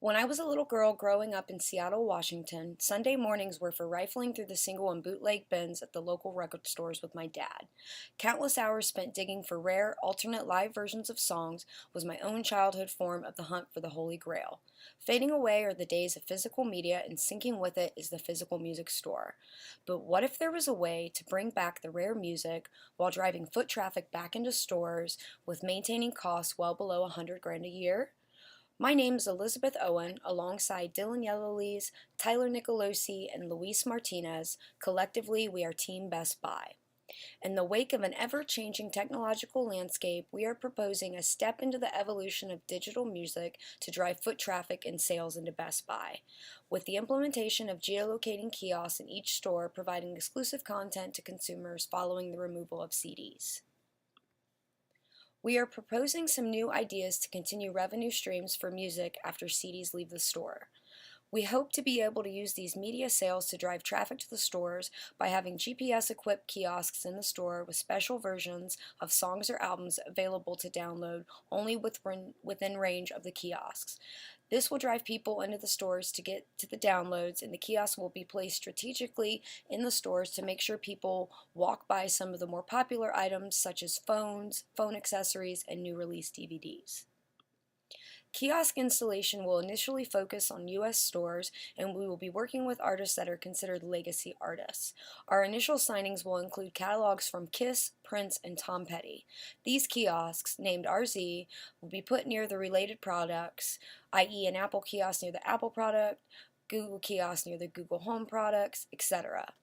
When I was a little girl growing up in Seattle, Washington, Sunday mornings were for rifling through the single and bootleg bins at the local record stores with my dad. Countless hours spent digging for rare, alternate live versions of songs was my own childhood form of the hunt for the Holy Grail. Fading away are the days of physical media, and sinking with it is the physical music store. But what if there was a way to bring back the rare music while driving foot traffic back into stores with maintaining costs well below $100,000 a year? My name is Elizabeth Owen, alongside Dylan Yellowlees, Tyler Nicolosi, and Luis Martinez. Collectively, we are Team Best Buy. In the wake of an ever-changing technological landscape, we are proposing a step into the evolution of digital music to drive foot traffic and sales into Best Buy. With the implementation of geolocating kiosks in each store providing exclusive content to consumers following the removal of CDs. We are proposing some new ideas to continue revenue streams for music after CDs leave the store. We hope to be able to use these media sales to drive traffic to the stores by having GPS-equipped kiosks in the store with special versions of songs or albums available to download only within range of the kiosks. This will drive people into the stores to get to the downloads, and the kiosks will be placed strategically in the stores to make sure people walk by some of the more popular items such as phones, phone accessories, and new release DVDs. Kiosk installation will initially focus on U.S. stores, and we will be working with artists that are considered legacy artists. Our initial signings will include catalogs from Kiss, Prince, and Tom Petty. These kiosks, named RZ, will be put near the related products, i.e. an Apple kiosk near the Apple product, Google kiosk near the Google Home products, etc.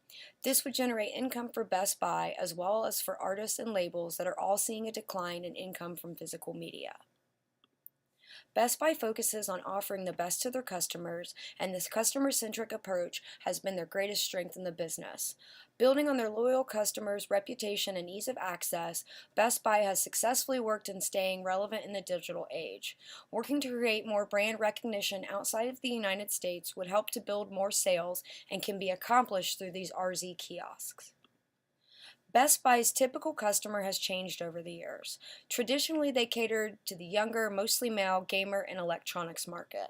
This would generate income for Best Buy as well as for artists and labels that are all seeing a decline in income from physical media. Best Buy focuses on offering the best to their customers, and this customer-centric approach has been their greatest strength in the business. Building on their loyal customers' reputation and ease of access, Best Buy has successfully worked in staying relevant in the digital age. Working to create more brand recognition outside of the United States would help to build more sales and can be accomplished through these RZ kiosks. Best Buy's typical customer has changed over the years. Traditionally, they catered to the younger, mostly male gamer and electronics market.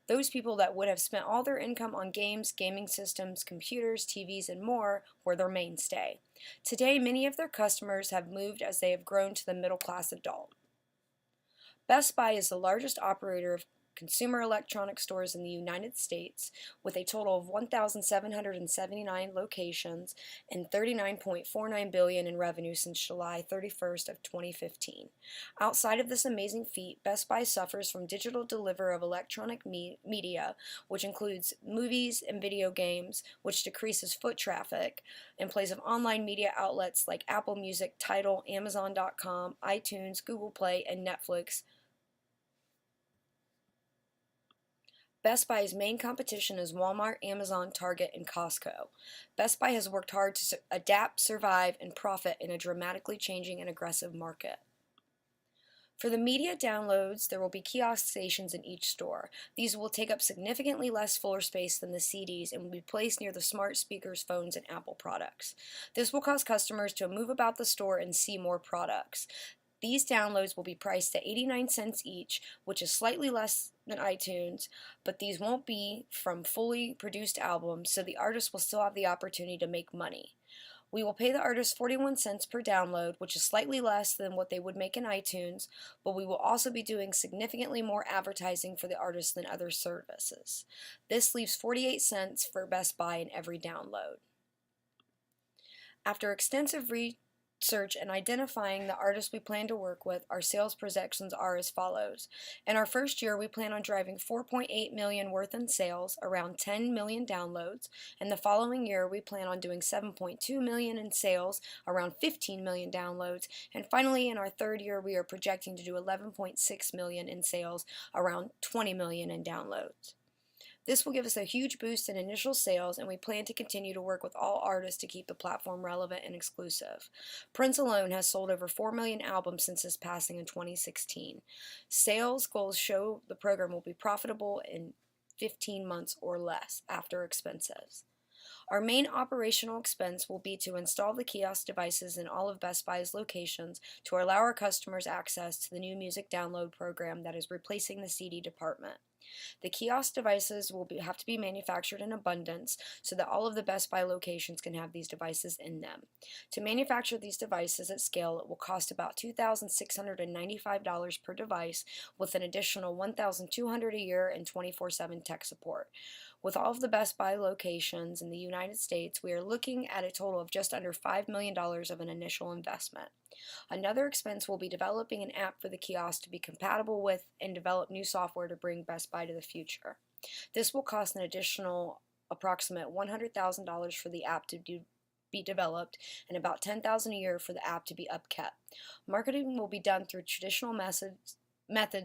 Those people that would have spent all their income on games, gaming systems, computers, TVs, and more were their mainstay. Today, many of their customers have moved as they have grown to the middle-class adult. Best Buy is the largest operator of consumer electronic stores in the United States, with a total of 1,779 locations and $39.49 billion in revenue since July 31st of 2015. Outside of this amazing feat, Best Buy suffers from digital delivery of electronic media, which includes movies and video games, which decreases foot traffic, in place of online media outlets like Apple Music, Tidal, Amazon.com, iTunes, Google Play, and Netflix. Best Buy's main competition is Walmart, Amazon, Target, and Costco. Best Buy has worked hard to adapt, survive, and profit in a dramatically changing and aggressive market. For the media downloads, there will be kiosk stations in each store. These will take up significantly less floor space than the CDs and will be placed near the smart speakers, phones, and Apple products. This will cause customers to move about the store and see more products. These downloads will be priced at 89 cents each, which is slightly less than iTunes, but these won't be from fully produced albums, so the artist will still have the opportunity to make money. We will pay the artist 41 cents per download, which is slightly less than what they would make in iTunes, but we will also be doing significantly more advertising for the artist than other services. This leaves 48 cents for Best Buy in every download. After extensive research and identifying the artists we plan to work with, our sales projections are as follows. In our first year, we plan on driving $4.8 million worth in sales, around 10 million downloads. In the following year, we plan on doing $7.2 million in sales, around 15 million downloads. And finally, in our third year, we are projecting to do $11.6 million in sales, around 20 million in downloads. This will give us a huge boost in initial sales, and we plan to continue to work with all artists to keep the platform relevant and exclusive. Prince alone has sold over 4 million albums since his passing in 2016. Sales goals show the program will be profitable in 15 months or less after expenses. Our main operational expense will be to install the kiosk devices in all of Best Buy's locations to allow our customers access to the new music download program that is replacing the CD department. The kiosk devices have to be manufactured in abundance so that all of the Best Buy locations can have these devices in them. To manufacture these devices at scale, it will cost about $2,695 per device, with an additional $1,200 a year and 24/7 tech support. With all of the Best Buy locations in the United States, we are looking at a total of just under $5 million of an initial investment. Another expense will be developing an app for the kiosk to be compatible with and develop new software to bring Best Buy to the future. This will cost an additional approximate $100,000 for the app to be developed and about $10,000 a year for the app to be upkept. Marketing will be done through traditional methods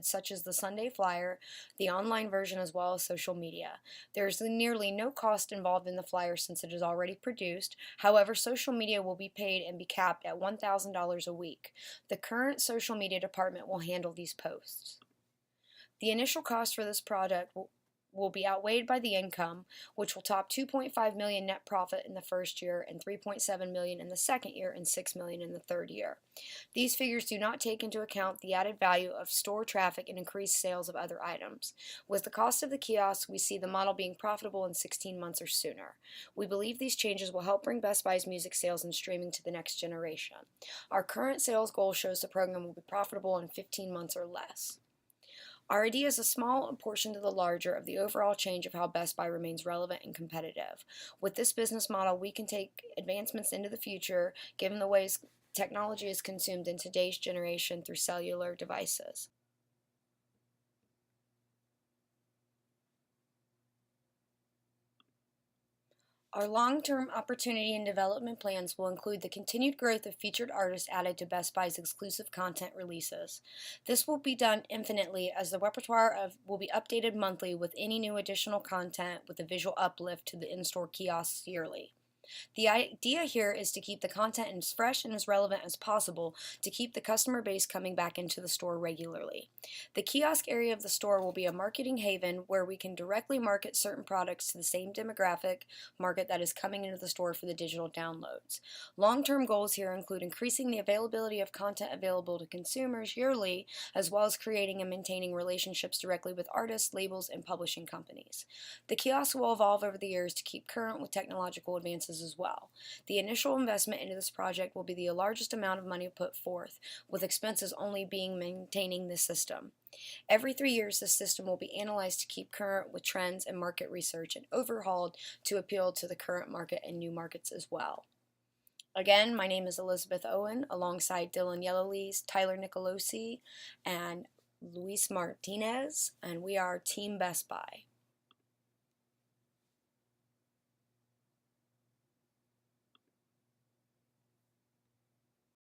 such as the Sunday flyer, the online version, as well as social media. There is nearly no cost involved in the flyer since it is already produced. However, social media will be paid and be capped at $1,000 a week. The current social media department will handle these posts. The initial cost for this product will be outweighed by the income, which will top $2.5 million net profit in the first year and $3.7 million in the second year and $6 million in the third year. These figures do not take into account the added value of store traffic and increased sales of other items. With the cost of the kiosk, we see the model being profitable in 16 months or sooner. We believe these changes will help bring Best Buy's music sales and streaming to the next generation. Our current sales goal shows the program will be profitable in 15 months or less. Our idea is a small portion to the larger of the overall change of how Best Buy remains relevant and competitive. With this business model, we can take advancements into the future, given the ways technology is consumed in today's generation through cellular devices. Our long-term opportunity and development plans will include the continued growth of featured artists added to Best Buy's exclusive content releases. This will be done infinitely as the repertoire will be updated monthly with any new additional content with a visual uplift to the in-store kiosks yearly. The idea here is to keep the content as fresh and as relevant as possible to keep the customer base coming back into the store regularly. The kiosk area of the store will be a marketing haven where we can directly market certain products to the same demographic market that is coming into the store for the digital downloads. Long-term goals here include increasing the availability of content available to consumers yearly, as well as creating and maintaining relationships directly with artists, labels, and publishing companies. The kiosk will evolve over the years to keep current with technological advances as well. The initial investment into this project will be the largest amount of money put forth, with expenses only being maintaining the system. Every 3 years, this system will be analyzed to keep current with trends and market research and overhauled to appeal to the current market and new markets as well. Again, my name is Elizabeth Owen, alongside Dylan Yellowlees, Tyler Nicolosi, and Luis Martinez, and we are Team Best Buy.